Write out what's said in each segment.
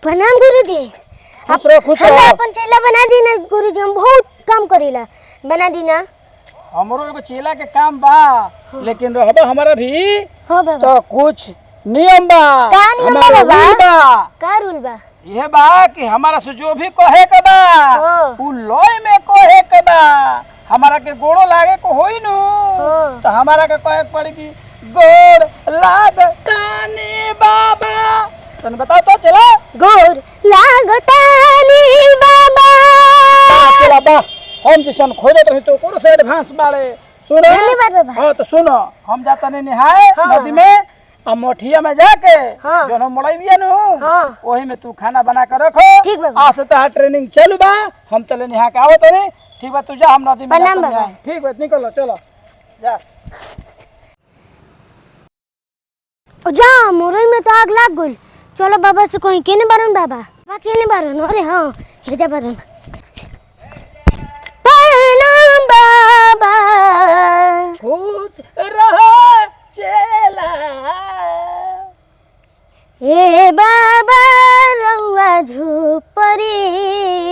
प्रणाम गुरुजी। हमरा अपन चेला बना दी ना गुरुजी, हम बहुत काम करेला, बना दी ना। हमरो एगो चेला के काम बा, लेकिन रहबा हमारा भी हो बाबा। तो कुछ नियम बा। का नियम बा बाबा? का रूल बा? ये बा कि हमारा से जो भी कहे के बा उ लय में कहे के बा। हमारा के गोड़ो लागे को होई नु तो हमारा के कहे पड़ी कि गोड़ लाग तानी बाबा। तने बताओ तो चला। गोड़ लागतानी बाबा। चला बा, हम जिसन खोजत रही तो कोनो से एडवांस बाड़े। सुनो धन्यवाद बाबा। हां तो सुनो, हम जाता नहीं नहाए नदी में, अब मोठिया में जाके जो हम मड़ाइबिया नु वही में तू खाना बना के रखो। ठीक बाबा। आज से तहार ट्रेनिंग चालू बा, हम चले नहा के आवत रे। ठीक बा, तू जा, हम नदी में प्रणाम बाबा। ठीक बा, निकलो चलो जा। ओ जा, मोरई में तो आग लाग गइल। चलो बाबा से कहीं केने बारन बाबा। बा केने बारन? अरे हां, हे जा बारन। प्रणाम बाबा। खुश रहो चेला। ए बाबा रउआ झोपड़ी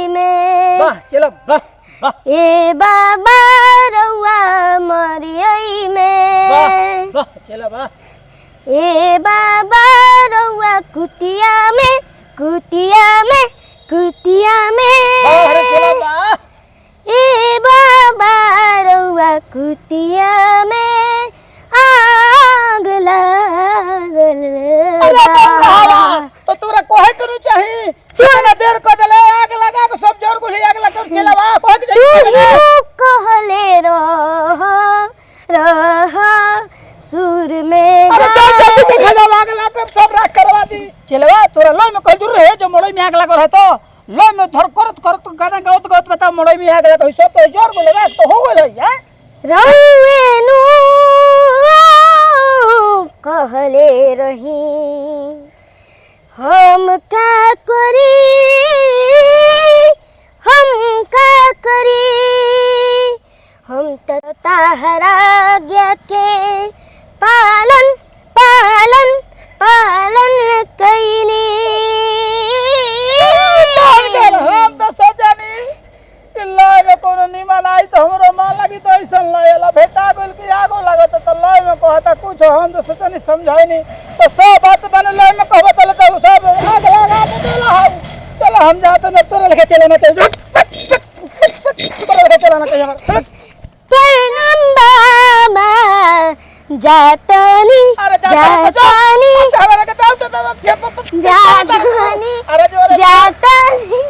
में। वाह चलो वाह वाह। ए बाबा रउआ मरियई में। वाह वाह चलो वाह। ए बाबा रउआ कुटिया में, कुटिया में, कुटिया में। अरे चलो वाह। ए बाबा रउआ कुटिया में आग लागल बा। तो तोरा कोहे करू चाही, कितना देर को दले आग लगा के सब जोर गुली आग लगा के चलावा कोहे के तू कहले रह सुर में अरे चल दिखा जा आग लगा के सब राख करवा दी। चलवा तोरा लय में कह दूर रहे जो मोड़ई में आग लगा रहे तो लय में धर करत गाना गावत बता मोड़ई में आग लगा तो सब तो जोर गुली राख तो हो गेल है। रउए नु कहले रही हम का करी, हम का करी। हम तो ताहरा आज्ञा के पालन पालन पालन कईनी। हम तो सजानी लय में कोनो निमन आई तो हमरो मां लगी तो ऐसन लयला भेटा गेल कि आगो लागत तो लय में कहता कुछ हम तो सोचनी समझाई नहीं तो सब बात बन लय में कहबो चले तो सब आग लगा के देला है। चलो हम जाते न तोरे लेके चले ना चाहिए, तोरे लेके चला ना चाहिए। प्रणाम बाबा जातानी जातानी जातानी जातानी